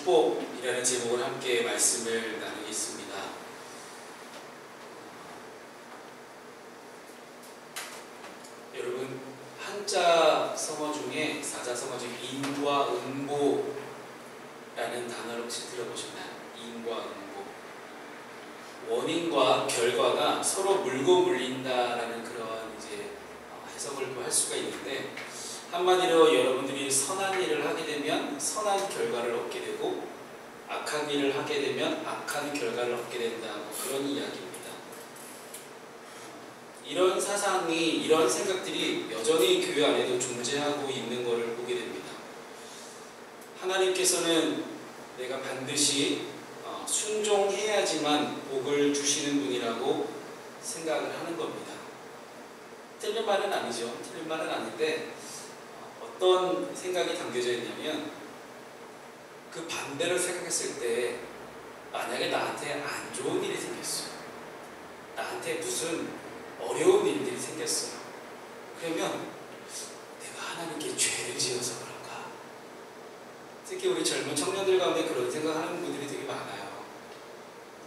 축복이라는 제목을 함께 말씀을 나누겠습니다. 여러분, 한자 성어 중에 사자성어 중에 인과 응보라는 단어를 혹시 들어보셨나요? 인과 응보. 원인과 결과가 서로 물고 물린다라는 그런 이제 해석을 할 수가 있는데, 한마디로 여러분들이 선한 일을 하게 되면 선한 결과를 얻게 되고 악한 일을 하게 되면 악한 결과를 얻게 된다, 그런 이야기입니다. 이런 사상이, 이런 생각들이 여전히 교회 안에도 존재하고 있는 것을 보게 됩니다. 하나님께서는 내가 반드시 순종해야지만 복을 주시는 분이라고 생각을 하는 겁니다. 틀린 말은 아니죠. 틀린 말은 아닌데, 어떤 생각이 담겨져 있냐면, 그 반대로 생각했을 때 만약에 나한테 안 좋은 일이 생겼어요. 나한테 무슨 어려운 일들이 생겼어요. 그러면 내가 하나님께 죄를 지어서 그런가? 특히 우리 젊은 청년들 가운데 그런 생각하는 분들이 되게 많아요.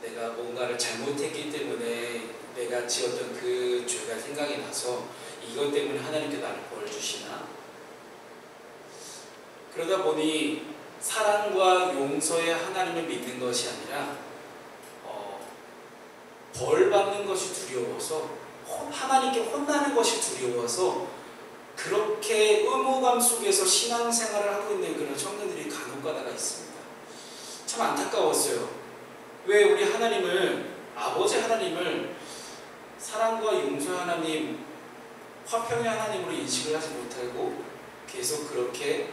내가 뭔가를 잘못했기 때문에 내가 지었던 그 죄가 생각이 나서 이것 때문에 하나님께 나를 벌 주시나? 그러다 보니 사랑과 용서의 하나님을 믿는 것이 아니라 벌 받는 것이 두려워서, 하나님께 혼나는 것이 두려워서 그렇게 의무감 속에서 신앙생활을 하고 있는 그런 청년들이 간혹 가다가 있습니다. 참 안타까웠어요. 왜 우리 하나님을, 아버지 하나님을 사랑과 용서의 하나님, 화평의 하나님으로 인식을 하지 못하고 계속 그렇게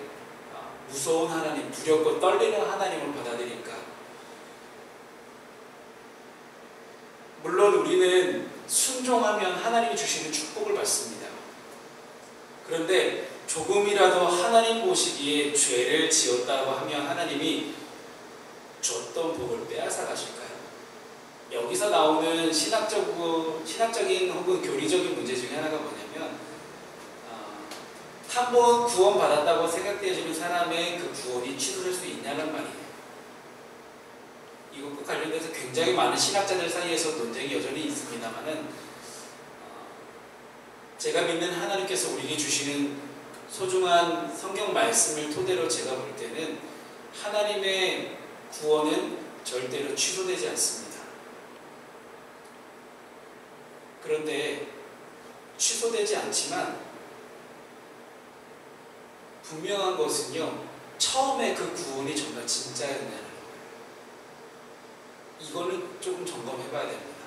무서운 하나님, 두렵고 떨리는 하나님을 받아들일까? 물론 우리는 순종하면 하나님이 주시는 축복을 받습니다. 그런데 조금이라도 하나님 보시기에 죄를 지었다고 하면 하나님이 줬던 복을 빼앗아 가실까요? 여기서 나오는 신학적인 혹은 교리적인 문제 중에 하나가 뭐냐면, 한 번 구원받았다고 생각되어지는 사람의 그 구원이 취소될 수 있냐는 말이에요. 이것과 관련돼서 굉장히 많은 신학자들 사이에서 논쟁이 여전히 있습니다만은, 제가 믿는 하나님께서 우리에게 주시는 소중한 성경 말씀을 토대로 제가 볼 때는 하나님의 구원은 절대로 취소되지 않습니다. 그런데 취소되지 않지만 분명한 것은요, 처음에 그 구원이 정말 진짜였냐는 거예요. 이거는 조금 점검해 봐야 됩니다.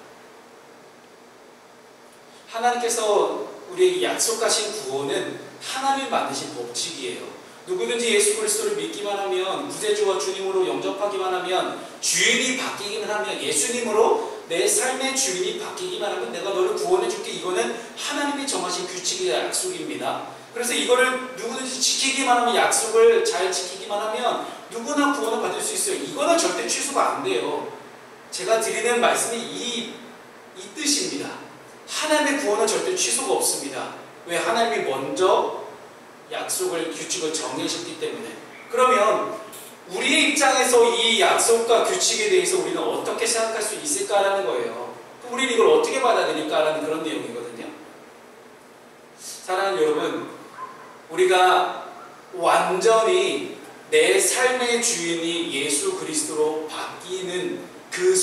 하나님께서 우리에게 약속하신 구원은 하나님이 만드신 법칙이에요. 누구든지 예수 그리스도를 믿기만 하면, 구세주와 주님으로 영접하기만 하면, 주인이 바뀌기만 하면, 예수님으로 내 삶의 주인이 바뀌기만 하면 내가 너를 구원해 줄게. 이거는 하나님이 정하신 규칙이자 약속입니다. 그래서 이거를 누구든지 지키기만 하면, 약속을 잘 지키기만 하면 누구나 구원을 받을 수 있어요. 이거는 절대 취소가 안 돼요. 제가 드리는 말씀이 이 뜻입니다. 하나님의 구원은 절대 취소가 없습니다. 왜? 하나님이 먼저 약속을, 규칙을 정해주셨기 때문에. 그러면 우리의 입장에서 이 약속과 규칙에 대해서 우리는 어떻게 생각할 수 있을까라는 거예요. 우리는 이걸 어떻게 받아들일까라는 그런 내용이거든요. 사랑하는 여러분, 우리가 완전히 내 삶의 주인이 예수 그리스도로 바뀌는 그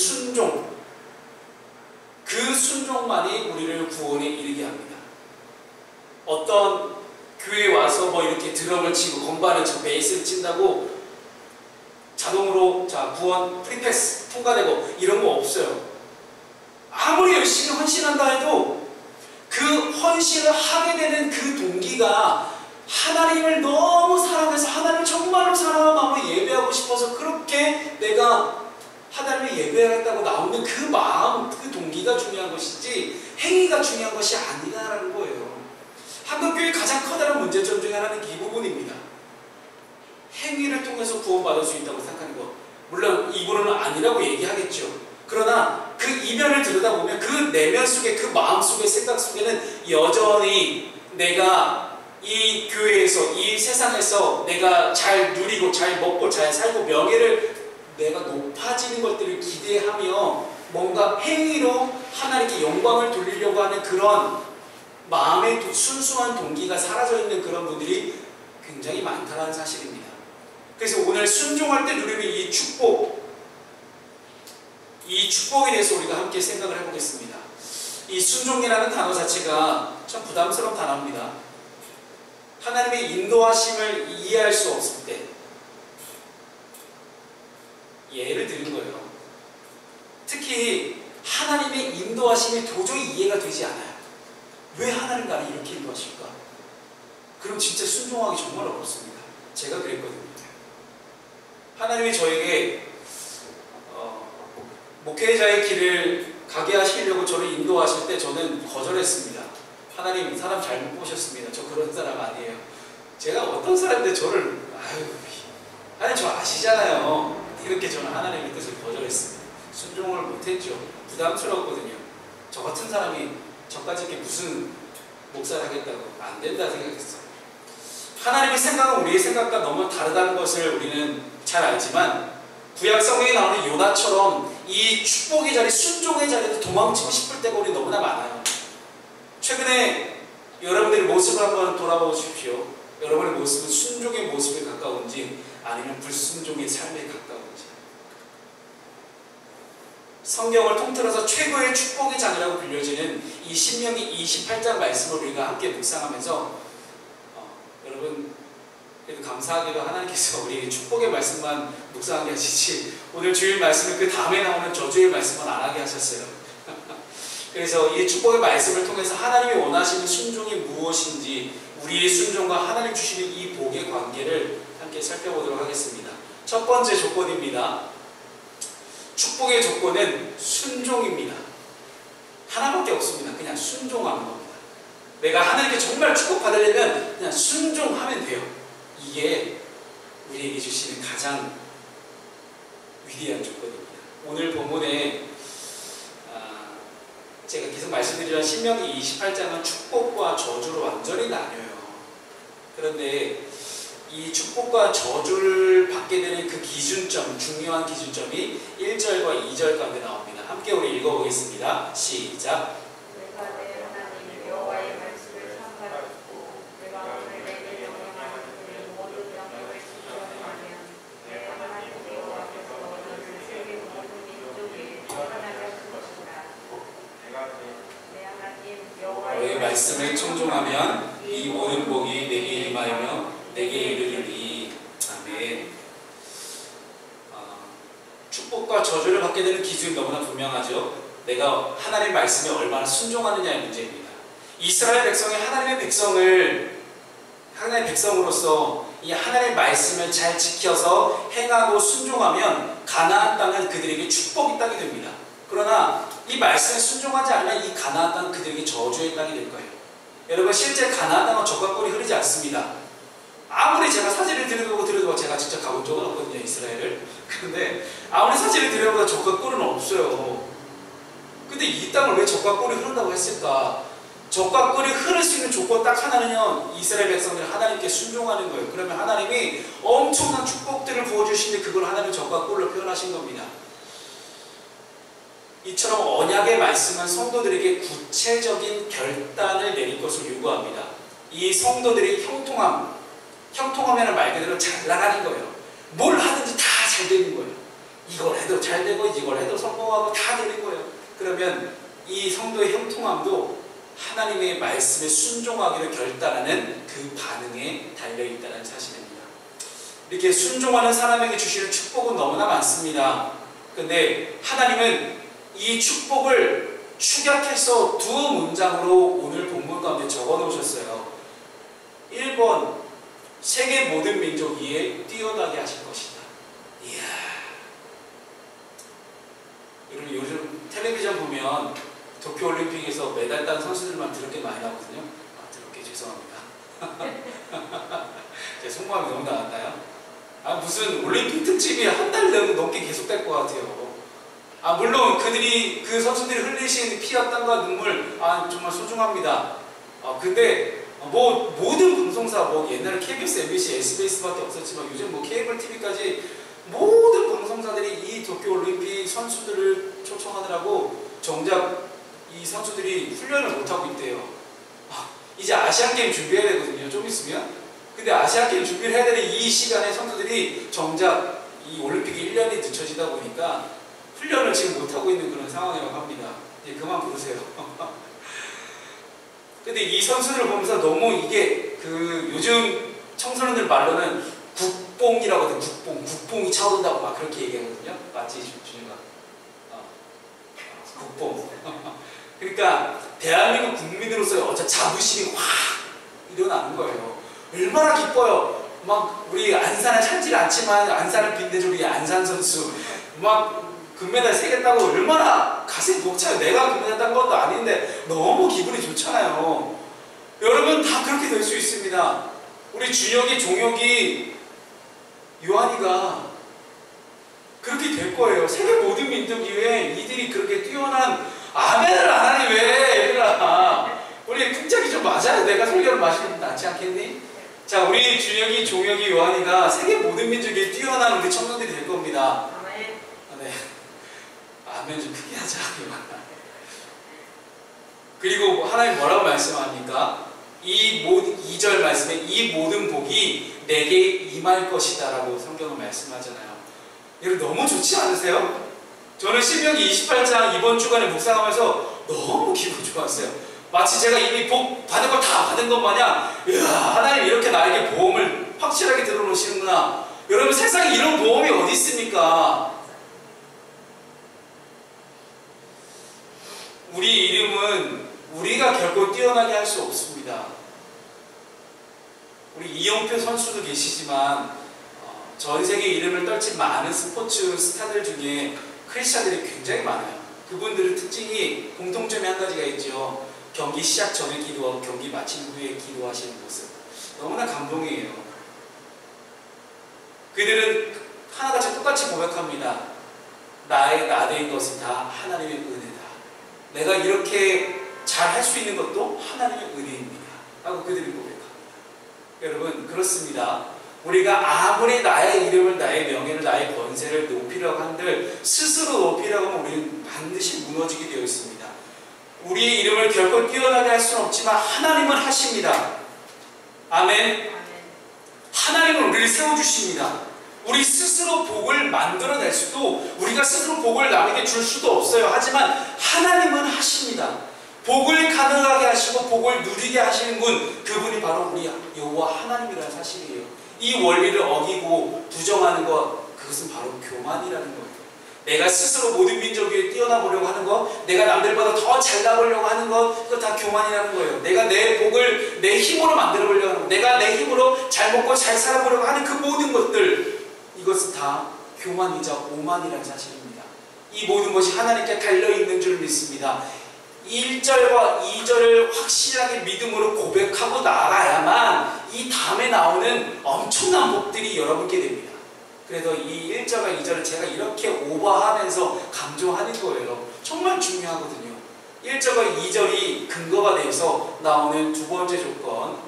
순종만이 우리를 구원에 이르게 합니다. 어떤 교회에 와서 뭐 이렇게 드럼을 치고 건반을 치고 베이스를 친다고 자동으로 구원 프리패스 통과되고 이런 거 없어요. 아무리 열심히 헌신한다 해도 그 헌신을 하게 되는 그 동기가 하나님을 너무 사랑해서, 하나님을 정말로 사랑하는 마음으로 예배하고 싶어서 그렇게 내가 하나님을 예배하겠다고 나오는 그 마음, 그 동기가 중요한 것이지 행위가 중요한 것이 아니다라는 거예요. 한국교회의 가장 커다란 문제점 중에 하나는 이 부분입니다. 행위를 통해서 구원받을 수 있다고 생각하는 것. 물론 이분은 아니라고 얘기하겠죠. 그러나 그 이면을 들여다보면 그 내면 속에, 그 마음 속에, 생각 속에는 여전히 내가 이 교회에서, 이 세상에서 내가 잘 누리고 잘 먹고 잘 살고 명예를 내가 높아지는 것들을 기대하며 뭔가 행위로 하나님께 영광을 돌리려고 하는 그런 마음의 순수한 동기가 사라져 있는 그런 분들이 굉장히 많다는 사실입니다. 그래서 오늘 순종할 때 누리는 이 축복에 대해서 우리가 함께 생각을 해보겠습니다. 이 순종이라는 단어 자체가 참 부담스러운 단어입니다. 하나님의 인도하심을 이해할 수 없을 때 예를 드는 거예요. 특히 하나님의 인도하심이 도저히 이해가 되지 않아요. 왜 하나님 나를 이렇게 인도하실까? 그럼 진짜 순종하기 정말 어렵습니다. 제가 그랬거든요. 하나님이 저에게 목회자의 길을 가게 하시려고 저를 인도하실 때 저는 거절했습니다. 하나님, 사람 잘못 보셨습니다. 저 그런 사람 아니에요. 제가 어떤 사람인데 저를 하나님 저 아시잖아요. 이렇게 저는 하나님의 뜻을 거절했습니다. 순종을 못했죠. 부담스러웠거든요. 저 같은 사람이 저까지 이렇게 무슨 목사를 하겠다고 안 된다 생각했어요. 하나님의 생각은 우리의 생각과 너무 다르다는 것을 우리는 잘 알지만 구약 성경에 나오는 요나처럼 이 축복의 자리, 순종의 자리에도 도망치고 싶을 때가 우리 너무나 많아요. 최근에 여러분들의 모습을 한번 돌아보십시오. 여러분의 모습은 순종의 모습에 가까운지 아니면 불순종의 삶에 가까운지. 성경을 통틀어서 최고의 축복의 장이라고 불려지는 이 신명기 28장 말씀을 우리가 함께 묵상하면서 여러분 그래도 감사하게도 하나님께서 우리에게 축복의 말씀만 묵상하게 하시지 오늘 주일 말씀은 그 다음에 나오는 저주의 말씀은 안 하게 하셨어요. 그래서 이 축복의 말씀을 통해서 하나님이 원하시는 순종이 무엇인지 우리의 순종과 하나님 주시는 이 복의 관계를 함께 살펴보도록 하겠습니다. 첫 번째 조건입니다. 축복의 조건은 순종입니다. 하나밖에 없습니다. 그냥 순종하는 겁니다. 내가 하나님께 정말 축복받으려면 그냥 순종하면 돼요. 이게 우리에게 주시는 가장 위대한 조건입니다. 오늘 본문에 제가 계속 말씀드리던 신명기 28장은 축복과 저주로 완전히 나뉘어요. 그런데 이 축복과 저주를 받게 되는 그 기준점, 중요한 기준점이 1절과 2절 가운데 나옵니다. 함께 우리 읽어보겠습니다. 시작. 내가 내 하나님 여호와의 말씀을 삼가듣고 내가 오늘 내게 명령하는 그 모든 명령을 지켜하면 내가 하나님 여호와께서 너희를 세계 모든 민족에 평안하게 할 것이다. 내 하나님 여호와의 말씀을 청종하면 이 모든 복이 내게 임하여 내게 이르리니. 아멘. 축복과 저주를 받게 되는 기준이 너무나 분명하죠. 내가 하나님의 말씀에 얼마나 순종하느냐의 문제입니다. 이스라엘 백성이 하나님의 백성으로서 이 하나님의 말씀을 잘 지켜서 행하고 순종하면 가나안 땅은 그들에게 축복의 땅이 됩니다. 그러나 이 말씀에 순종하지 않으면 이 가나안 땅은 그들에게 저주의 땅이 될 거예요. 여러분, 실제 가나안 땅은 적과 꿀이 흐르지 않습니다. 아무리 제가 사진을 들여다보고 제가 직접 가본 적은 없거든요, 이스라엘을. 근데 아무리 사진을 들여다보고 적과 꿀은 없어요. 근데 이 땅을 왜 적과 꿀이 흐른다고 했을까? 적과 꿀이 흐를 수 있는 조건 딱 하나는요, 이스라엘 백성들이 하나님께 순종하는 거예요. 그러면 하나님이 엄청난 축복들을 부어주시는데 그걸 하나님 적과 꿀로 표현하신 겁니다. 이처럼 언약의 말씀은 성도들에게 구체적인 결단을 내릴 것을 요구합니다. 이 성도들의 형통하면 말 그대로 잘 나가는 거예요. 뭘 하든지 다 잘 되는 거예요. 이걸 해도 잘 되고 이걸 해도 성공하고 다 되는 거예요. 그러면 이 성도의 형통함도 하나님의 말씀에 순종하기를 결단하는 그 반응에 달려있다는 사실입니다. 이렇게 순종하는 사람에게 주시는 축복은 너무나 많습니다. 근데 하나님은 이 축복을 축약해서 두 문장으로 오늘 본문 가운데 적어 놓으셨어요. 1번, 세계 모든 민족 위에 뛰어나게 하실 것이다. 이야. 여러분, 요즘 텔레비전 보면 도쿄올림픽에서 메달 딴 선수들만 더럽게 많이 나오거든요. 더럽게 죄송합니다. 제 속마음이 너무 나갔나요? 무슨 올림픽 특집이 한 달 넘게 계속될 것 같아요. 물론 그 선수들이 흘리신 피와 땀과 눈물 정말 소중합니다. 근데 뭐 모든 방송사, 뭐 옛날에 KBS, MBC, SBS밖에 없었지만 요즘 뭐 케이블 TV까지 모든 방송사들이 이 도쿄올림픽 선수들을 초청하느라고 정작 이 선수들이 훈련을 못하고 있대요. 이제 아시안게임 준비해야 되거든요, 좀 있으면. 근데 아시안게임 준비를 해야 되는 이 시간에 선수들이 정작 이 올림픽이 1년이 늦춰지다 보니까 훈련을 지금 못하고 있는 그런 상황이라고 합니다. 이제 그만 부르세요. 근데 이 선수들을 보면서 너무 이게 그 요즘 청소년들 말로는 국뽕이라고 하거든요. 국뽕이 차오른다고 막 그렇게 얘기하거든요. 맞지, 준이가? 국뽕. 그러니까 대한민국 국민으로서의 어떤 자부심이 확 일어나는 거예요. 얼마나 기뻐요. 막 우리 안산을 찾질 않지만 안산을 빛내줄 우리 안산 선수 막 금메달 3개 따고 얼마나 가슴이 벅차요. 내가 금메달 딴 것도 아닌데 너무 기분이 좋잖아요. 여러분 다 그렇게 될 수 있습니다. 우리 준혁이, 종혁이, 요한이가 그렇게 될 거예요. 세계 모든 민족 이외에 이들이 그렇게 뛰어난 아멘을 안 하니 왜 얘들아. 우리 풍짝이 좀 맞아요. 내가 설교를 마시면 낫지 않겠니? 자, 우리 준혁이, 종혁이, 요한이가 세계 모든 민족에 뛰어난 우리 청년들이 될 겁니다. 아멘. 네. 아멘 좀 크게 하자. 그리고 하나님 뭐라고 말씀합니까? 2절 말씀에 이 모든 복이 내게 임할 것이다 라고 성경은 말씀하잖아요. 여러분 너무 좋지 않으세요? 저는 신명기 28장 이번 주간에 묵상하면서 너무 기분 좋았어요. 마치 제가 이미 복 받은 걸 다 받은 것 마냥, 이야, 하나님 이렇게 나에게 보험을 확실하게 들어놓으시는구나. 여러분 세상에 이런 보험이 어디 있습니까? 우리 이름은 우리가 결코 뛰어나게 할 수 없습니다. 우리 이영표 선수도 계시지만 전 세계 이름을 떨친 많은 스포츠 스타들 중에 크리스찬들이 굉장히 많아요. 그분들의 특징이 공통점이 한 가지가 있죠. 경기 시작 전에 기도하고 경기 마친 후에 기도하시는 모습. 너무나 감동이에요. 그들은 하나같이 똑같이 고백합니다. 나의 나된 것은 다 하나님의 은혜다. 내가 이렇게 잘 할 수 있는 것도 하나님의 은혜입니다. 하고 그들이 고백합니다. 여러분 그렇습니다. 우리가 아무리 나의 이름을, 나의 명예를, 나의 권세를 높이려고 한들 스스로 높이려고 하면 우리는 반드시 무너지게 되어 있습니다. 우리의 이름을 결코 뛰어나게 할 수는 없지만 하나님은 하십니다. 아멘. 하나님은 우리를 세워주십니다. 우리 스스로 복을 만들어낼 수도, 우리가 스스로 복을 남에게 줄 수도 없어요. 하지만 하나님은 하십니다. 복을 가능하게 하시고 복을 누리게 하시는 분, 그분이 바로 우리 여호와 하나님이라는 사실이에요. 이 원리를 어기고 부정하는 것, 그것은 바로 교만이라는 거예요. 내가 스스로 모든 민족 위에 뛰어나 보려고 하는 것, 내가 남들보다 더 잘나 보려고 하는 것, 그거 다 교만이라는 거예요. 내가 내 복을 내 힘으로 만들어 보려고 하는 것, 내가 내 힘으로 잘 먹고 잘 살아보려고 하는 그 모든 것들, 이것은 다 교만이자 오만이라는 사실입니다. 이 모든 것이 하나님께 달려있는 줄 믿습니다. 1절과 2절을 확실하게 믿음으로 고백하고 나가야만 이 다음에 나오는 엄청난 복들이 여러분께 됩니다. 그래서 이 1절과 2절을 제가 이렇게 오버하면서 강조하는 거예요. 정말 중요하거든요. 1절과 2절이 근거가 돼서 나오는 두 번째 조건,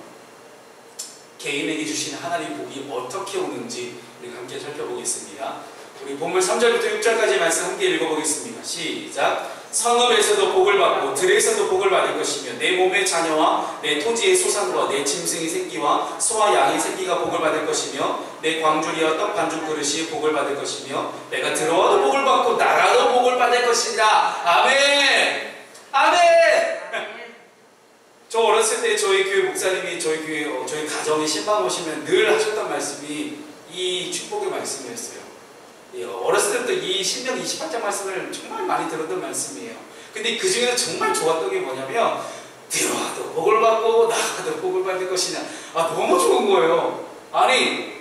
개인에게 주신 하나님의 복이 어떻게 오는지 우리 함께 살펴보겠습니다. 우리 본문 3절부터 6절까지 말씀 함께 읽어보겠습니다. 시작. 성읍에서도 복을 받고 들에서도 복을 받을 것이며 내 몸의 자녀와 내 토지의 소산과 내 짐승의 새끼와 소와 양의 새끼가 복을 받을 것이며 내 광주리와 떡 반죽 그릇이 복을 받을 것이며 내가 들어와도 복을 받고 나가도 복을 받을 것이다. 아멘. 아멘. 저 어렸을 때 저희 교회 목사님이 저희 교회 저희 가정에 신방 오시면 늘 하셨던 말씀이 이 축복의 말씀이었어요. 어렸을 때부터 이 신명기 28장 말씀을 정말 많이 들었던 말씀이에요. 근데 그 중에서 정말 좋았던 게 뭐냐면 들어와도 복을 받고 나가도 복을 받을 것이냐. 너무 좋은 거예요. 아니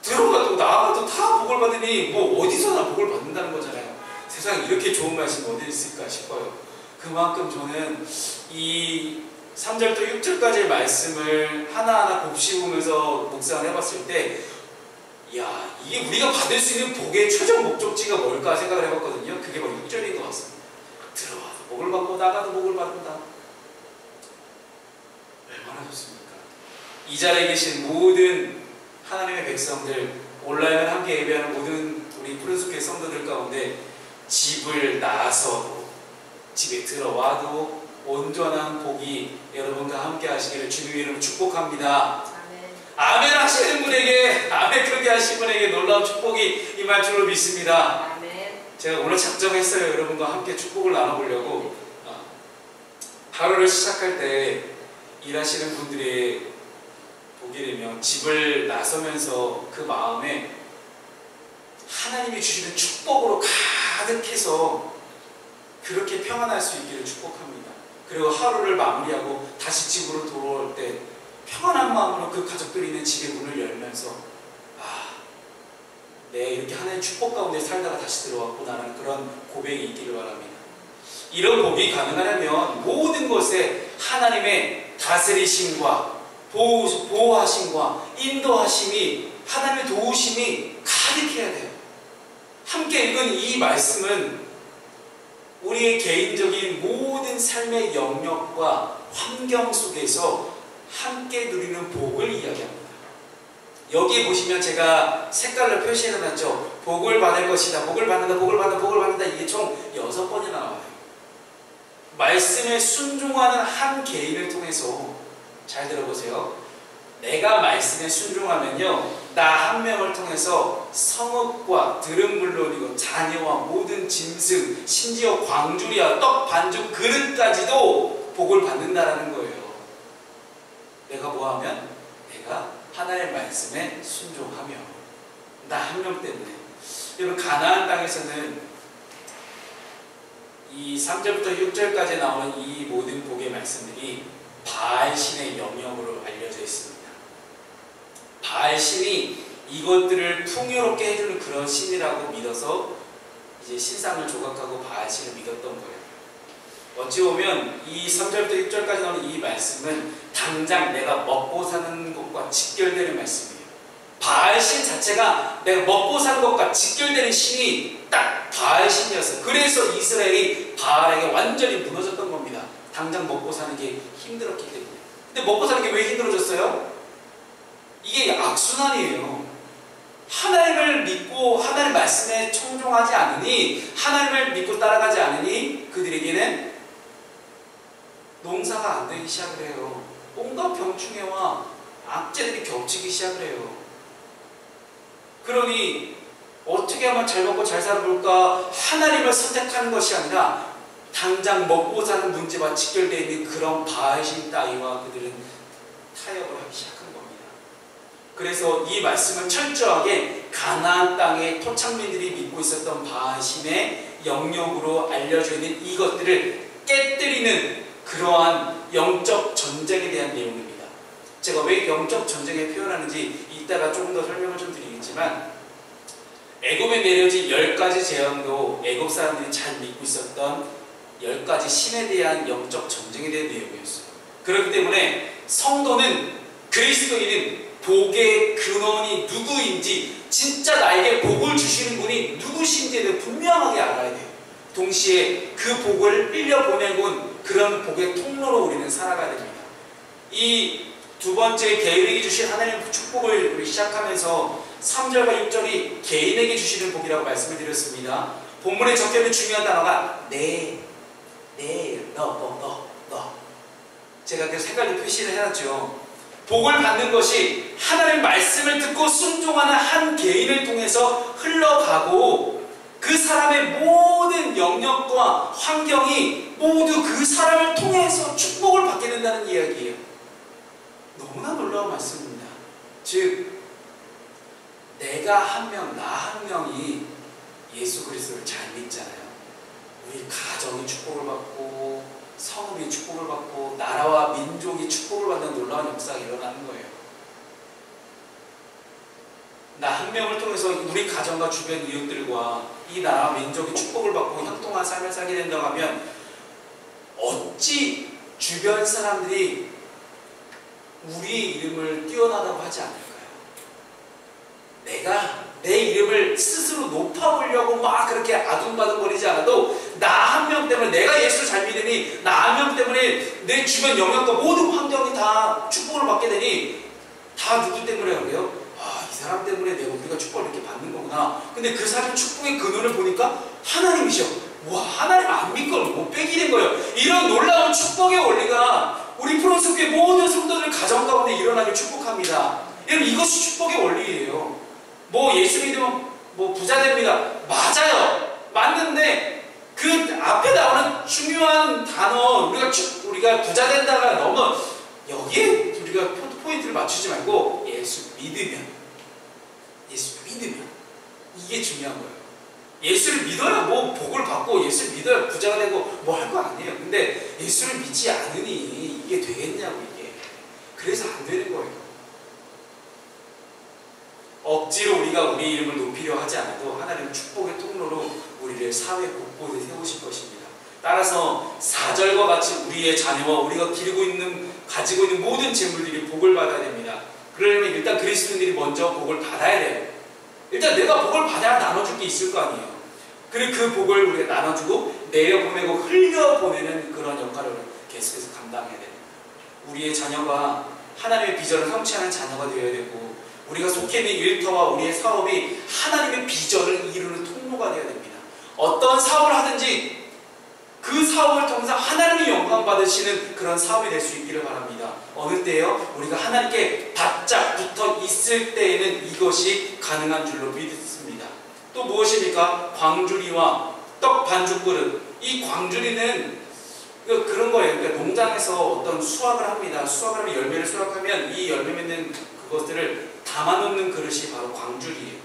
들어가도 나가도 다 복을 받으니 뭐 어디서나 복을 받는다는 거잖아요. 세상에 이렇게 좋은 말씀이 어디 있을까 싶어요. 그만큼 저는 이 3절부터 6절까지의 말씀을 하나하나 곱씹으면서 묵상을 해봤을 때 야, 이게 우리가 받을 수 있는 복의 최종 목적지가 뭘까 생각을 해봤거든요. 그게 바로 6절인 것 같습니다. 들어와도 복을 받고 나가도 복을 받는다. 이 자리에 계신 모든 하나님의 백성들, 온라인을 함께 예배하는 모든 우리 푸른숲교회 성도들 가운데 집을 나서도, 집에 들어와도 온전한 복이 여러분과 함께 하시기를 주님의 이름으로 축복합니다. 아멘 하시는 분에게, 아멘 그렇게 하신 분에게 놀라운 축복이 임할 줄로 믿습니다. 아멘. 제가 오늘 작정했어요. 여러분과 함께 축복을 나눠보려고. 하루를 시작할 때 일하시는 분들의 보기라면 집을 나서면서 그 마음에 하나님이 주시는 축복으로 가득해서 그렇게 평안할 수 있기를 축복합니다. 그리고 하루를 마무리하고 다시 집으로 돌아올 때 평안한 마음으로 그 가족들이 있는 집의 문을 열면서 내가 이렇게 하나님의 축복 가운데 살다가 다시 들어왔구나라는 그런 고백이 있기를 바랍니다. 이런 복이 가능하려면 모든 것에 하나님의 다스리심과 보호하심과 인도하심이, 하나님의 도우심이 가득해야 돼요. 함께 읽은 이 말씀은 우리의 개인적인 모든 삶의 영역과 환경 속에서 함께 누리는 복을 이야기합니다. 여기 보시면 제가 색깔로 표시해놨죠. 복을 받을 것이다, 복을 받는다, 복을 받는다, 복을 받는다. 이게 총 6번이나 나와요. 말씀에 순종하는 한 개인을 통해서, 잘 들어보세요. 내가 말씀에 순종하면요, 나 한 명을 통해서 성읍과 들은 물론이고 자녀와 모든 짐승, 심지어 광주리와 떡 반죽 그릇까지도 복을 받는다라는 거예요. 내가 뭐하면? 내가 하나님의 말씀에 순종하며, 나 한 명 때문에. 여러분, 가나안 땅에서는 이 3절부터 6절까지 나오는 이 모든 복의 말씀들이 바알신의 영역으로 알려져 있습니다. 바알신이 이것들을 풍요롭게 해주는 그런 신이라고 믿어서 이제 신상을 조각하고 바알신을 믿었던 거예요. 어찌 보면 이 3절부터 6절까지 나오는 이 말씀은 당장 내가 먹고 사는 것과 직결되는 말씀이에요. 바알신 자체가 내가 먹고 사는 것과 직결되는 신이 딱 바알신이었어요. 그래서 이스라엘이 바알에게 완전히 무너졌던 겁니다. 당장 먹고 사는 게 힘들었기 때문에. 근데 먹고 사는 게 왜 힘들어졌어요? 이게 악순환이에요. 하나님을 믿고 하나님 말씀에 청종하지 않으니, 하나님을 믿고 따라가지 않으니 그들에게는 농사가 안 되기 시작을 해요. 온갖 병충해와 악재들이 겹치기 시작을 해요. 그러니 어떻게 하면 잘 먹고 잘 살아볼까? 하나님을 선택하는 것이 아니라 당장 먹고 사는 문제와 직결되어 있는 그런 바알신 따위와 그들은 타협을 하기 시작한 겁니다. 그래서 이 말씀은 철저하게 가나안 땅의 토착민들이 믿고 있었던 바알신의 영역으로 알려져 있는 이것들을 깨뜨리는 그러한 영적 전쟁에 대한 내용입니다. 제가 왜 영적 전쟁에 표현하는지 이따가 조금 더 설명을 좀 드리겠지만, 애굽에 내려진 10가지 재앙도 애굽 사람들이 잘 믿고 있었던 10가지 신에 대한 영적 전쟁에 대한 내용이었어요. 그렇기 때문에 성도는, 그리스도인은 복의 근원이 누구인지, 진짜 나에게 복을 주시는 분이 누구신지를 분명하게 알아야 돼요. 동시에 그 복을 흘려보내고 그런 복의 통로로 우리는 살아가야 됩니다. 이 두 번째, 개인에게 주신 하나님의 축복을 우리 시작하면서 3절과 6절이 개인에게 주시는 복이라고 말씀을 드렸습니다. 본문에 적혀있는 중요한 단어가 너. 제가 그 색깔로 표시를 해놨죠. 복을 받는 것이 하나님의 말씀을 듣고 순종하는 한 개인을 통해서 흘러가고, 그 사람의 모든 영역과 환경이 모두 그 사람을 통해서 축복을 받게 된다는 이야기예요. 너무나 놀라운 말씀입니다. 즉, 내가 한 명, 나 한 명이 예수 그리스도를 잘 믿잖아요. 우리 가정이 축복을 받고, 성읍이 축복을 받고, 나라와 민족이 축복을 받는 놀라운 역사가 일어나는 거예요. 나 한 명을 통해서 우리 가정과 주변 이웃들과 이 나라와 민족이 축복을 받고 형통한 삶을 살게 된다고 하면, 어찌 주변 사람들이 우리의 이름을 뛰어나다고 하지 않을까요? 내가 내 이름을 스스로 높아보려고 막 그렇게 아둥바둥거리지 않아도, 나 한 명 때문에, 내가 예수를 잘 믿으니 나 한 명 때문에 내 주변 영역과 모든 환경이 다 축복을 받게 되니 다 누구 때문에 그래요? 이 사람 때문에 내가 우리가 축복을 이렇게 받는 거구나. 근데 그 사람 축복의 근원을 보니까 하나님이셔. 와, 하나님 안 믿고 못 빼기는 거예요. 이런 놀라운 축복의 원리가 우리 프로스교회 모든 성도들 가정 가운데 일어나길 축복합니다. 여러분, 이것이 축복의 원리예요. 예수 믿으면 부자 됩니다. 맞아요. 맞는데 그 앞에 나오는 중요한 단어, 우리가 부자 된다가 너무 여기에 우리가 포인트를 맞추지 말고 예수 믿으면 이게 중요한 거예요. 예수를 믿어야 복을 받고 예수를 믿어야 부자가 되고 할 거 아니에요. 근데 예수를 믿지 않으니 이게 되겠냐고. 이게 그래서 안 되는 거예요. 억지로 우리가 우리 이름을 높이려 하지 않아도 하나님은 축복의 통로로 우리를 사회 곳곳에 세우실 것입니다. 따라서 4절과 같이 우리의 자녀와 우리가 가지고 있는 모든 재물들이 복을 받아야 됩니다. 그러려면 일단 그리스도인들이 먼저 복을 받아야 돼요. 일단 내가 복을 받아야 나눠줄 게 있을 거 아니에요. 그리고 그 복을 우리가 나눠주고 내려보내고 흘려보내는 그런 역할을 계속해서 감당해야 돼요. 우리의 자녀가 하나님의 비전을 성취하는 자녀가 되어야 되고, 우리가 속해 있는 일터와 우리의 사업이 하나님의 비전을 이루는 통로가 되어야 됩니다. 어떤 사업을 하든지 그 사업을 통해서 하나님이 영광 받으시는 그런 사업이 될 수 있기를 바랍니다. 어느 때요? 우리가 하나님께 바짝 붙어 있을 때에는 이것이 가능한 줄로 믿습니다. 또 무엇입니까? 광주리와 떡 반죽 그릇. 이 광주리는 그런 거예요. 그러니까 농장에서 어떤 수확을 합니다. 수확을 하면 열매를 수확하면 이 열매 맺는 그것들을 담아놓는 그릇이 바로 광주리예요.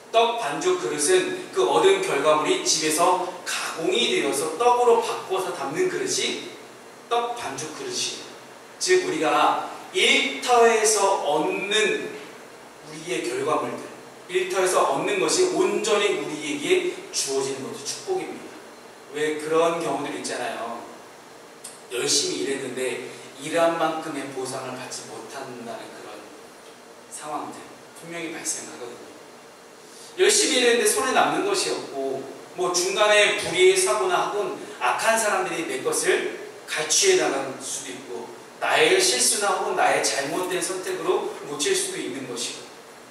떡 반죽 그릇은 그 얻은 결과물이 집에서 가공이 되어서 떡으로 바꿔서 담는 그릇이 떡 반죽 그릇이에요. 즉 우리가 일터에서 얻는 우리의 결과물들, 일터에서 얻는 것이 온전히 우리에게 주어지는 것도 축복입니다. 왜 그런 경우들이 있잖아요. 열심히 일했는데 일한 만큼의 보상을 받지 못한다는 그런 상황들 분명히 발생하거든요. 열심히 일했는데 손에 남는 것이 없고, 중간에 불의의 사고나 혹은 악한 사람들이 내 것을 갈취해 나갈 수도 있고, 나의 실수나 혹은 나의 잘못된 선택으로 놓칠 수도 있는 것이고,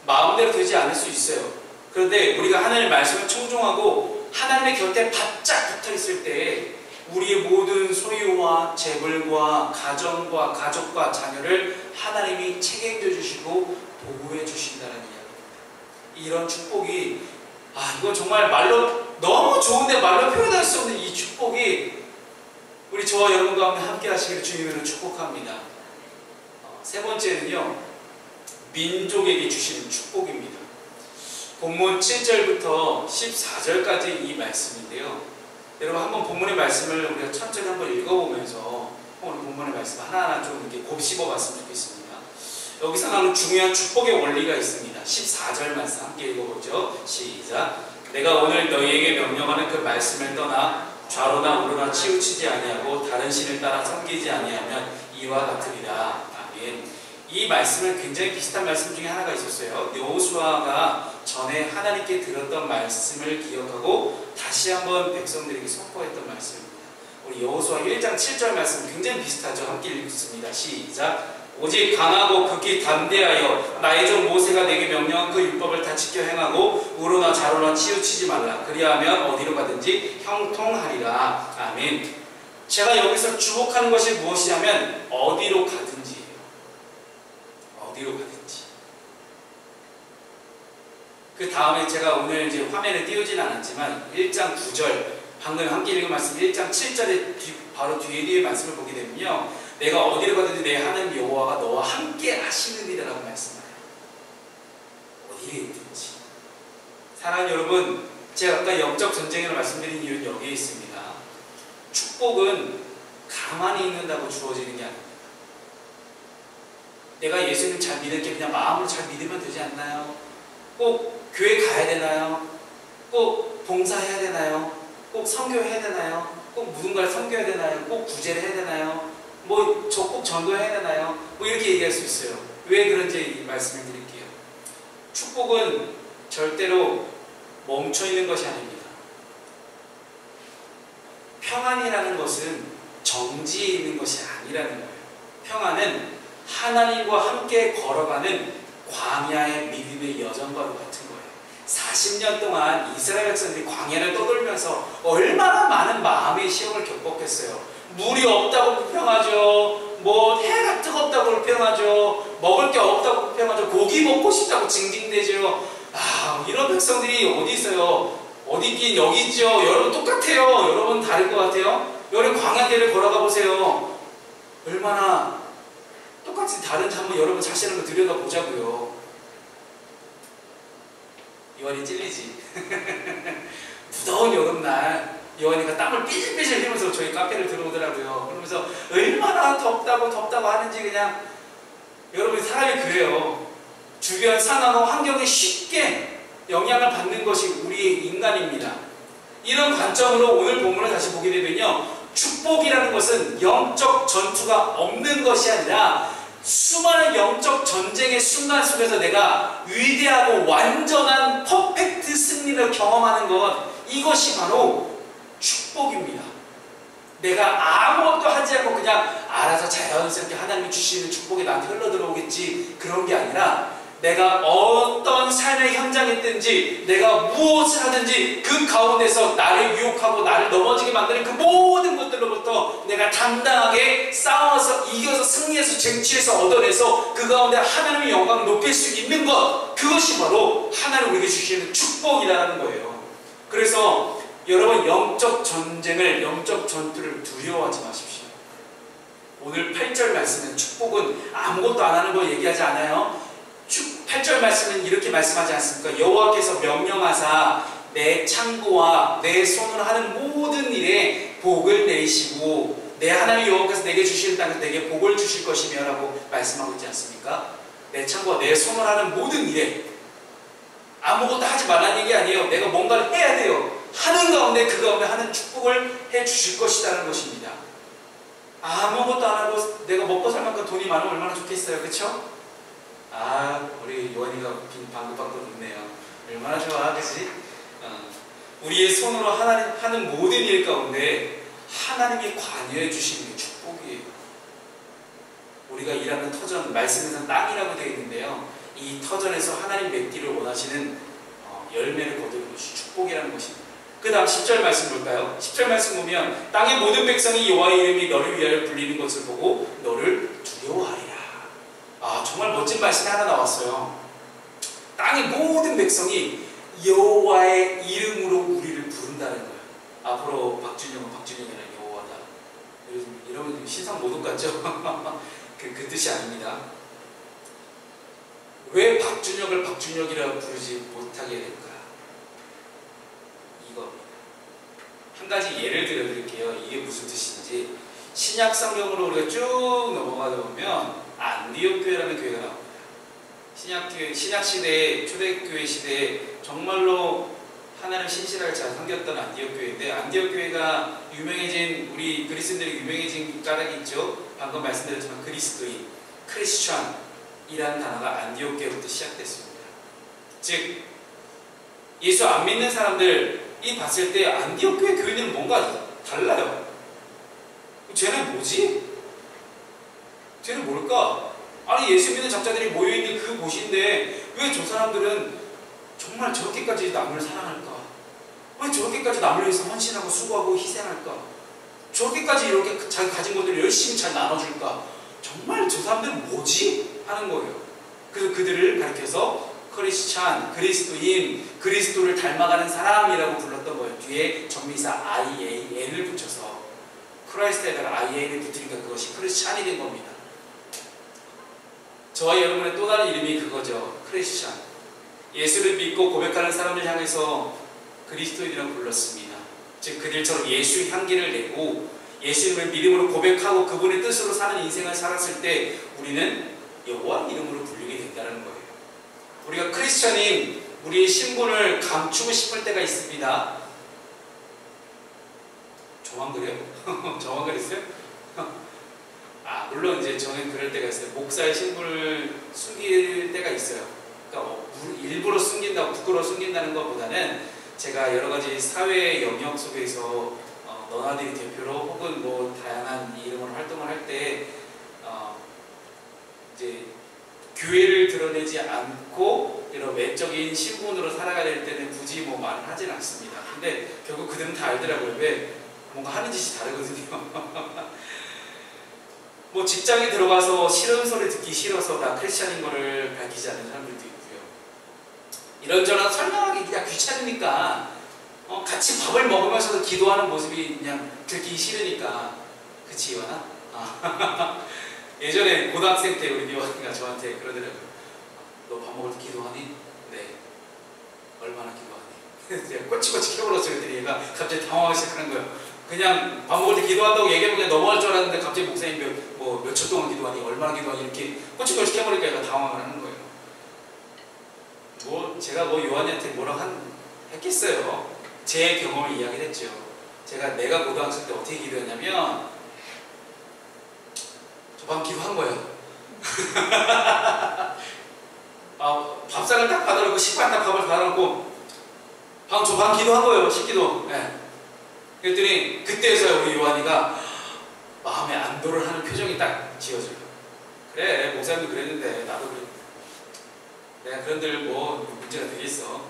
마음대로 되지 않을 수 있어요. 그런데 우리가 하나님의 말씀을 청종하고 하나님의 곁에 바짝 붙어 있을 때 우리의 모든 소유와 재물과 가정과 가족과 자녀를 하나님이 책임져 주시고 보호해 주신다는 이야기입니다. 이런 축복이 이건 정말 말로 너무 좋은데 말로 표현할 수 없는 이 축복이 우리 저와 여러분과 함께 하시기를 주님으로 축복합니다. 세 번째는요, 민족에게 주시는 축복입니다. 본문 7절부터 14절까지 이 말씀인데요. 여러분 한번 본문의 말씀을 우리가 천천히 한번 읽어보면서 오늘 본문의 말씀 하나하나 좀 이렇게 곱씹어 봤으면 좋겠습니다. 여기서 나오는 중요한 축복의 원리가 있습니다. 14절 말씀 함께 읽어보죠. 시작. 내가 오늘 너희에게 명령하는 그 말씀을 떠나 좌로나 우로나 치우치지 아니하고 다른 신을 따라 섬기지 아니하면 이와 같으리라. 아멘. 이 말씀은 굉장히 비슷한 말씀 중에 하나가 있었어요. 여호수아가 전에 하나님께 들었던 말씀을 기억하고 다시 한번 백성들에게 선포했던 말씀입니다. 우리 여호수아 1장 7절 말씀 굉장히 비슷하죠. 함께 읽습니다. 시작. 오직 강하고 극히 담대하여 나의 종 모세가 내게 명령한 그 율법을 다 지켜 행하고 우로나 좌로나 치우치지 말라. 그리하면 어디로 가든지 형통하리라. 아멘. 제가 여기서 주목하는 것이 무엇이냐면 어디로 가든지. 어디로 가든지. 그 다음에 제가 오늘 이제 화면에 띄우진 않았지만 1장 9절 방금 함께 읽은 말씀 1장 7절에 바로 뒤에 말씀을 보게 되면요, 내가 어디로 가든지 내 하나님 여호와가 너와 함께 하시느니라라고 말씀해요. 어디에 있든지. 사랑하는 여러분, 제가 아까 영적 전쟁이라고 말씀드린 이유는 여기에 있습니다. 축복은 가만히 있는다고 주어지는 게 아닙니다. 내가 예수님 잘 믿을 게 그냥 마음으로 잘 믿으면 되지 않나요? 꼭 교회 가야 되나요? 꼭 봉사해야 되나요? 꼭 선교해야 되나요? 꼭 누군가를 섬겨야 되나요? 꼭 구제를 해야 되나요? 저 꼭 전도해야 되나요? 이렇게 얘기할 수 있어요. 왜 그런지 말씀을 드릴게요. 축복은 절대로 멈춰있는 것이 아닙니다. 평안이라는 것은 정지에 있는 것이 아니라는 거예요. 평안은 하나님과 함께 걸어가는 광야의 믿음의 여정과도 같은 거예요. 40년 동안 이스라엘 백성들이 광야를 떠돌면서 얼마나 많은 마음의 시험을 겪었겠어요. 물이 없다고 불평하죠. 뭐 해가 뜨겁다고 불평하죠. 먹을 게 없다고 불평하죠. 고기 먹고 싶다고 징징대죠. 이런 백성들이 어디 있어요? 어디 있긴 여기 있죠. 여러분 똑같아요. 여러분 다를 것 같아요. 여러분 광야길을 걸어가 보세요. 얼마나 똑같이 다른지 한번 여러분 자신을 들여다보자고요. 요한이 찔리지. 무더운 여름날 요한이가 땀을 삐질삐질 흘리면서 저희 카페를 들어오더라고요. 그러면서 얼마나 덥다고 하는지 그냥 여러분 사람이 그래요. 주변 상황과 환경에 쉽게 영향을 받는 것이 우리의 인간입니다. 이런 관점으로 오늘 본문을 다시 보게 되면요. 축복이라는 것은 영적 전투가 없는 것이 아니라 수많은 영적 전쟁의 순간 속에서 내가 위대하고 완전한 퍼펙트 승리를 경험하는 것, 이것이 바로 축복입니다. 내가 아무것도 하지 않고 그냥 알아서 자연스럽게 하나님이 주시는 축복이 나한테 흘러들어오겠지, 그런 게 아니라 내가 어떤 삶의 현장에 있든지 내가 무엇을 하든지 그 가운데서 나를 유혹하고 나를 넘어지게 만드는 그 모든 것들로부터 내가 당당하게 싸워서 이겨서 승리해서 쟁취해서 얻어내서 그 가운데 하나님의 영광을 높일 수 있는 것, 그것이 바로 하나님 우리에게 주시는 축복이라는 거예요. 그래서 여러분 영적 전쟁을, 영적 전투를 두려워하지 마십시오. 오늘 8절 말씀은 축복은 아무것도 안 하는 거 얘기하지 않아요. 8절 말씀은 이렇게 말씀하지 않습니까? 여호와께서 명령하사 내 창고와 내 손으로 하는 모든 일에 복을 내시고 내 하나님 여호와께서 내게 주시는 땅에서 내게 복을 주실 것이며 라고 말씀하고 있지 않습니까? 내 창고와 내 손으로 하는 모든 일에, 아무것도 하지 말라는 얘기 아니에요. 내가 뭔가를 해야 돼요. 하는 가운데 그 가운데 하는 축복을 해 주실 것이라는 것입니다. 아무것도 안 하고 내가 먹고 살 만큼 돈이 많으면 얼마나 좋겠어요. 그렇죠? 우리 요한이가 방긋방긋 웃네요. 얼마나 좋아, 그치? 우리의 손으로 하는 모든 일 가운데 하나님이 관여해 주시는 게 축복이에요. 우리가 일하는 터전, 말씀에서는 땅이라고 되어 있는데요. 이 터전에서 하나님 맺기를 원하시는 열매를 거두는 것이 축복이라는 것입니다. 그 다음 10절 말씀 볼까요? 10절 말씀 보면 땅의 모든 백성이 여호와의 이름이 너를 위하여 불리는 것을 보고 너를 두려워하리라. 정말 멋진 말씀이 하나 나왔어요. 땅의 모든 백성이 여호와의 이름으로 우리를 부른다는 거예요. 앞으로 박준영은 박준영이 아니라 여호와다. 여러분 신상 모독 같죠? 그 뜻이 아닙니다. 왜 박준혁을 박준혁이라고 부르지 못하게 될까? 이겁니다. 한 가지 예를 들어 드릴게요. 이게 무슨 뜻인지. 신약 성경으로 우리가 쭉 넘어가다 보면 안디옥 교회라는 교회가 나옵니다. 신약 시대에, 초대교회 시대에 정말로 하나님 신실하게 잘 섬겼던 안디옥 교회인데, 안디옥 교회가 유명해진, 우리 그리스도인들이 유명해진 까닭이 있죠. 방금 말씀드렸지만 그리스도인, 크리스천이라는 단어가 안디옥 교회부터 시작됐습니다. 즉 예수 안 믿는 사람들이 봤을 때 안디옥 교회 교인들은 뭔가 달라요. 쟤는 뭐지? 쟤는 뭘까? 아니 예수 믿는 작자들이 모여있는 그 곳인데 왜 저 사람들은 정말 저렇게까지 남을 사랑할까? 왜 저렇게까지 남을 위해서 헌신하고 수고하고 희생할까? 저렇게까지 이렇게 자기 가진 것들을 열심히 잘 나눠줄까? 정말 저 사람들은 뭐지? 하는 거예요. 그래서 그들을 가리켜서 크리스찬, 그리스도인, 그리스도를 닮아가는 사람이라고 불렀던 거예요. 뒤에 전미사 IAN을 붙여서 크라이스트에다가 IAN을 붙으니까 그것이 크리스찬이 된 겁니다. 저와 여러분의 또 다른 이름이 그거죠. 크리스찬. 예수를 믿고 고백하는 사람을 향해서 그리스도인이라고 불렀습니다. 즉 그들처럼 예수의 향기를 내고 예수님을 믿음으로 고백하고 그분의 뜻으로 사는 인생을 살았을 때 우리는 여호와 이름으로 불리게 된다는 거예요. 우리가 크리스찬인 우리의 신분을 감추고 싶을 때가 있습니다. 저만 그래요? 저만 그랬어요? 물론 이제 저는 그럴 때가 있어요. 목사의 신분을 숨길 때가 있어요. 그러니까 일부러 숨긴다고 부끄러워 숨긴다는 것보다는 제가 여러 가지 사회 영역 속에서 너나들이 대표로 혹은 뭐 다양한 이름으로 활동을 할 때 이제 교회를 드러내지 않고 이런 외적인 신분으로 살아가야 될 때는 굳이 뭐 말을 하진 않습니다. 근데 결국 그들은 다 알더라고요. 왜? 뭔가 하는 짓이 다르거든요. 뭐 직장에 들어가서 싫은 소리 듣기 싫어서 나 크리스찬인 거를 밝히지 않는 사람들도 있고요. 이런저런 설명하기 그냥 귀찮으니까 같이 밥을 먹으면서도 기도하는 모습이 그냥 듣기 싫으니까. 그치 이완아? 예전에 고등학생 때 우리 요한이가 저한테 그러더라고요. 너 밥 먹을 때 기도하니? 네. 얼마나 기도하니? 제가 꼬치꼬치 캐물었어요. 그랬더니 얘가 갑자기 당황하기 시작하는 거예요. 그냥 밥 먹을 때 기도한다고 얘기하면 그냥 넘어갈 줄 알았는데 갑자기 목사님 몇 초 동안 기도하니? 얼마나 기도하니? 이렇게 꼬치꼬치 캐물으니까 얘가 당황을 하는 거예요. 제가 요한이한테 뭐라 했겠어요. 제 경험을 이야기를 했죠. 내가 고등학생 때 어떻게 기도했냐면 저 방 기도한 거예요. 밥상을 딱 받아놓고 식판 딱 밥을 받아놓고 저 방 기도한 거예요. 식기도. 네. 그랬더니 그때서야 우리 요한이가 마음의 안도를 하는 표정이 딱 지어져요. 그래 목사님도 그랬는데 나도 그래. 내가 그런들 뭐 문제가 되겠어.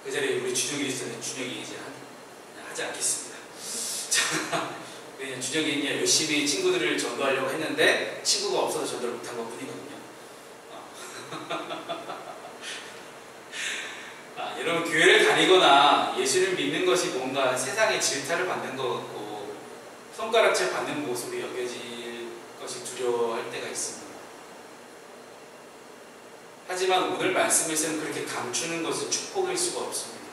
그 자리에 우리 준혁이 있었는데 준혁이 이제 하지 않겠습니다. 자, 준혁이 그냥 열심히 친구들을 전도하려고 했는데 친구가 없어서 전도를 못한 것 뿐이거든요. 여러분 교회를 다니거나 예수를 믿는 것이 뭔가 세상의 질타를 받는 것 같고 손가락질 받는 모습이 여겨질 것이 두려워할 때가 있습니다. 하지만 오늘 말씀에서는 그렇게 감추는 것은 축복일 수가 없습니다.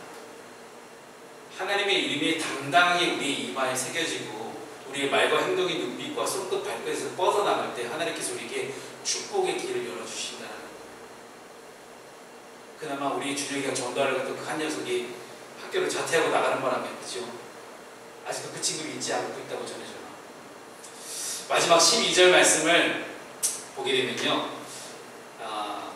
하나님의 이름이 당당하게 우리의 이마에 새겨지고 우리의 말과 행동이 눈빛과 손끝 발끝에서 뻗어나갈 때 하나님께서 우리에게 축복의 길을 열어주신다는 거예요. 그나마 우리 준혁이가 전도하러 갔던 그 한 녀석이 학교를 자퇴하고 나가는 바람에 그죠? 아직도 그 친구를 잊지 않고 있다고 전해져요. 마지막 12절 말씀을 보게 되면요.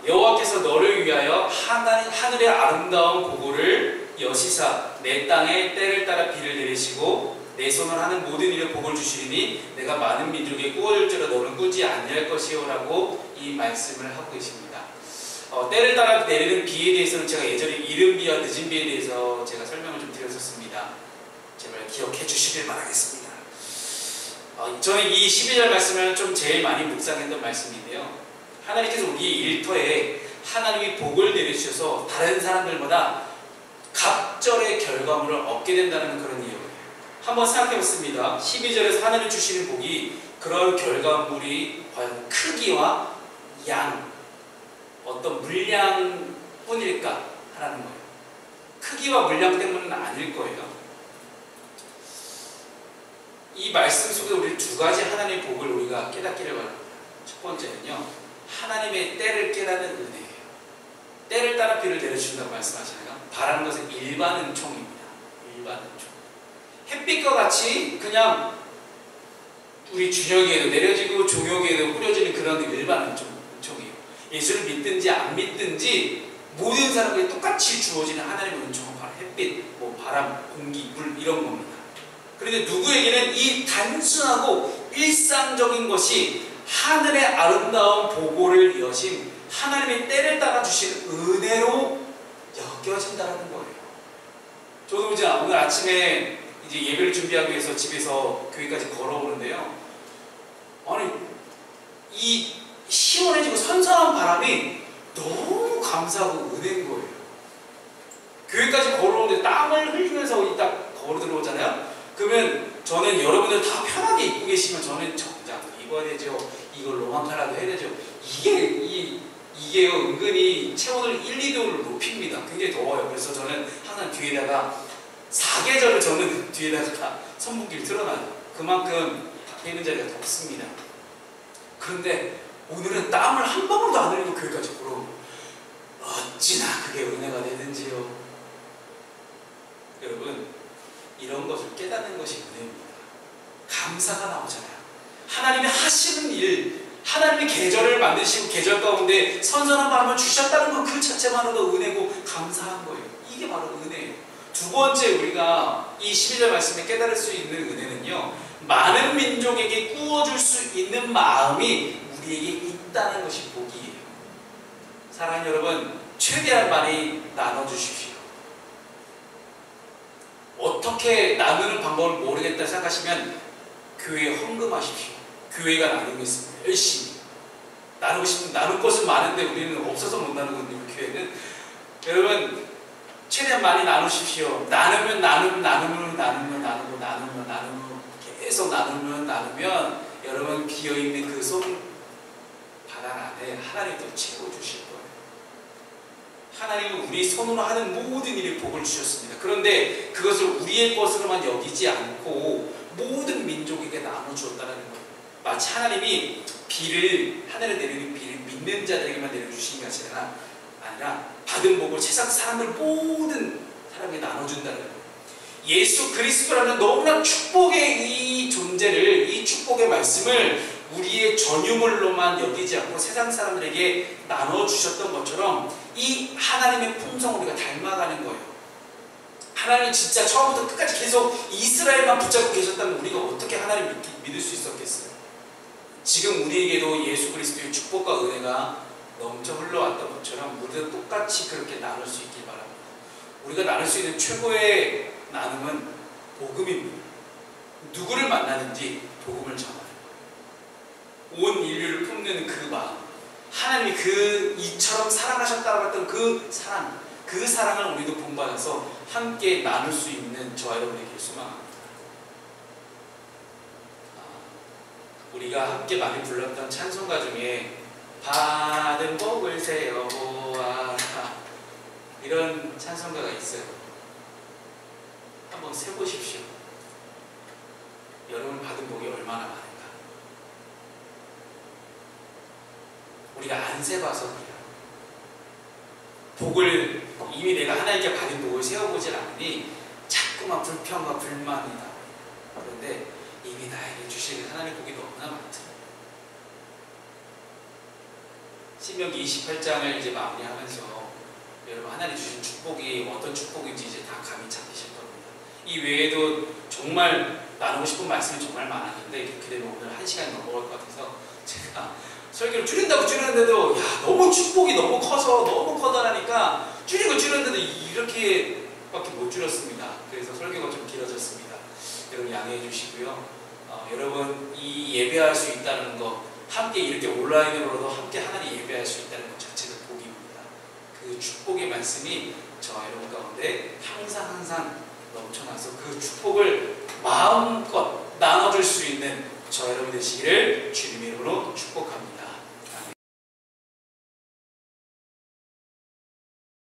여호와께서 너를 위하여 하늘의 아름다운 보고를 여시사 내 땅에 때를 따라 비를 내리시고 내 손을 하는 모든 일에 복을 주시리니 내가 많은 민족에 꾸어줄지라 너는 꾸지 아니할 것이요라고 이 말씀을 하고 계십니다. 때를 따라 내리는 비에 대해서는 제가 예전에 이른 비와 늦은 비에 대해서 제가 설명을 좀 드렸었습니다. 제발 기억해 주시길 바라겠습니다. 저는 이 12절 말씀을 좀 제일 많이 묵상했던 말씀인데요. 하나님께서 우리의 일터에 하나님이 복을 내려주셔서 다른 사람들보다 갑절의 결과물을 얻게 된다는 그런 이유예요. 한번 생각해봤습니다. 12절에서 하나님 주시는 복이 그런 결과물이 과연 크기와 양, 어떤 물량뿐일까 하라는 거예요. 크기와 물량 때문은 아닐 거예요. 이 말씀 속에 우리 두 가지 하나님의 복을 우리가 깨닫기를 바랍니다. 첫 번째는요. 하나님의 때를 깨닫는 은혜예요. 때를 따라 비를 내려주신다고 말씀하시나요? 바라는 것은 일반 은총입니다. 일반 은총. 햇빛과 같이 그냥 우리 준혁이에도 내려지고 종혁이에도 뿌려지는 그런 일반 은총이에요. 예수를 믿든지 안 믿든지 모든 사람에게 똑같이 주어지는 하나님의 은총은 바로 햇빛, 바람, 공기, 물 이런 겁니다. 그런데 누구에게는 이 단순하고 일상적인 것이 하늘의 아름다운 보고를 여신 하나님의 때를 따라 주신 은혜로 여겨진다는 거예요. 저도 이제 오늘 아침에 이제 예배를 준비하기 위해서 집에서 교회까지 걸어오는데요. 아니 이 시원해지고 선선한 바람이 너무 감사하고 은혜인 거예요. 교회까지 걸어오는데 땀을 흘리면서 딱 걸어 들어오잖아요. 그러면 저는 여러분들 다 편하게 입고 계시면 저는 정장 입어야 되죠. 이걸 로망카라도 해야 되죠. 이게 은근히 체온을 1, 2도를 높입니다. 굉장히 더워요. 그래서 저는 항상 뒤에다가 사계절을 저는 뒤에다가 선풍기를 틀어놔요. 그만큼 밖에 있는 자리가 덥습니다. 그런데 오늘은 땀을 한 방울도 안 흘리고 교회까지 걸어오고 어찌나 그게 은혜가 되는지요. 여러분 이런 것을 깨닫는 것이 은혜입니다. 감사가 나오잖아요. 하나님이 하시는 일, 하나님이 계절을 만드시고 계절 가운데 선선한 바람을 주셨다는 것 그 자체만으로도 은혜고 감사한 거예요. 이게 바로 은혜예요. 두 번째 우리가 이 12절 말씀에 깨달을 수 있는 은혜는요. 많은 민족에게 꾸어줄 수 있는 마음이 우리 우리에게 있다는 것이 복이에요. 사랑하는 여러분, 최대한 많이 나눠주십시오. 어떻게 나누는 방법을 모르겠다 생각하시면 교회에 헌금하십시오. 교회가 나누고 있습니다. 열심히 나누고 싶은 나눌 것은 많은데 우리는 없어서 못 나누거든요. 교회는. 여러분, 최대한 많이 나누십시오. 나누면 계속 나누면 여러분 비어있는 그 손 바닥 안에 하나님이 또 채워주실 거예요. 하나님은 우리 손으로 하는 모든 일에 복을 주셨습니다. 그런데 그것을 우리의 것으로만 여기지 않고 모든 민족에게 나눠주었다는 거예요. 마치 하나님이 하늘에 내리는 비를 믿는 자들에게만 내려주시는 것이 아니라 받은 복을 세상 사람들 모든 사람에게 나눠준다는 거예요. 예수 그리스도라는 너무나 축복의 이 존재를, 이 축복의 말씀을 우리의 전유물로만 여기지 않고 세상 사람들에게 나눠주셨던 것처럼 이 하나님의 품성을 우리가 닮아가는 거예요. 하나님이 진짜 처음부터 끝까지 계속 이스라엘만 붙잡고 계셨다면 우리가 어떻게 하나님을 믿을 수 있었겠어요? 지금 우리에게도 예수 그리스도의 축복과 은혜가 넘쳐 흘러왔던 것처럼 우리도 똑같이 그렇게 나눌 수 있길 바랍니다. 우리가 나눌 수 있는 최고의 나눔은 복음입니다. 누구를 만나는지 복음을 전하는 거예요. 온 인류를 품는 그 마음, 하나님이 이처럼 사랑하셨다고 했던 그 사랑을 우리도 본받아서 함께 나눌 수 있는 저와 여러분에게 소망합니다. 우리가 함께 많이 불렀던 찬송가 중에 받은 복을 세어보아라, 이런 찬송가가 있어요. 한번 세보십시오. 여러분 받은 복이 얼마나 많은가. 우리가 안 세봐서 그래요. 복을 이미 내가 하나님께 받은 복을 세워보질 않으니 자꾸만 불평과 불만이 나옵니다. 그런데 이미 나에게 주실 하나님의 복이 너무나 많더라고요. 신명기 28장을 이제 마무리하면서 여러분 하나님 주신 축복이 어떤 축복인지 이제 다 감이 잡히실 겁니다. 이 외에도 정말 나누고 싶은 말씀이 정말 많았는데 이렇게 되면 오늘 1시간이 넘어갈 것 같아서 제가 설교를 줄인다고 줄였는데도 너무 축복이 너무 커서 너무 커다라니까 줄였는데도 이렇게밖에 못 줄였습니다. 그래서 설교가 좀 길어졌습니다. 여러분 양해해 주시고요. 여러분 이 예배할 수 있다는 거, 함께 이렇게 온라인으로도 함께 하나님 예배할 수 있다는 것 자체가 복입니다. 그 축복의 말씀이 저와 여러분 가운데 항상 넘쳐나서 그 축복을 마음껏 나눠줄 수 있는 저와 여러분 되시기를 주님의 이름으로